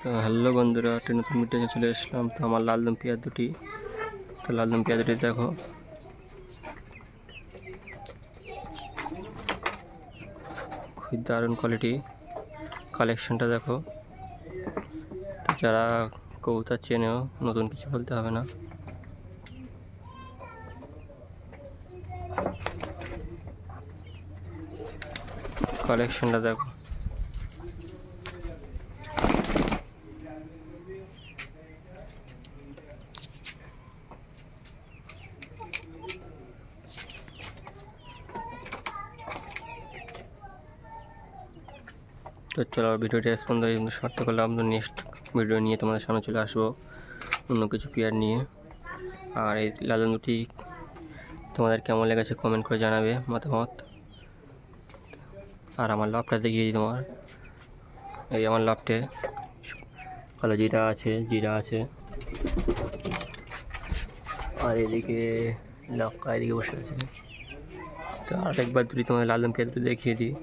তো হ্যালো বন্ধুরা, একটা নতুন ভিডিও চলে আসলাম। তো আমার লালদম পেঁয়াজ দুটি, তো লালদম পেঁয়াজ দুটি দেখো, খুবই দারুণ কোয়ালিটি। কালেকশনটা দেখো। তো যারা কবুতর চেনেও, নতুন কিছু বলতে হবে না। কালেকশনটা দেখো। তো চলো ভিডিওটি রেসপন্স শর্ট করলাম। তো নেক্সট ভিডিও নিয়ে তোমাদের সামনে চলে আসবো অন্য কিছু পেয়ার নিয়ে। আর এই লালদম দুটি তোমাদের কেমন লেগেছে কমেন্ট করে জানাবে মতামত। আর আমার লাভটা দেখিয়ে দিই তোমার। এই আমার লাভটে কালো জিরা আছে, আর এদিকে লক্কা এদিকে বসে আছে। তো আরেকবার দুটি তোমার লালদম পেঁয়াজ দুটি দেখিয়ে দিই।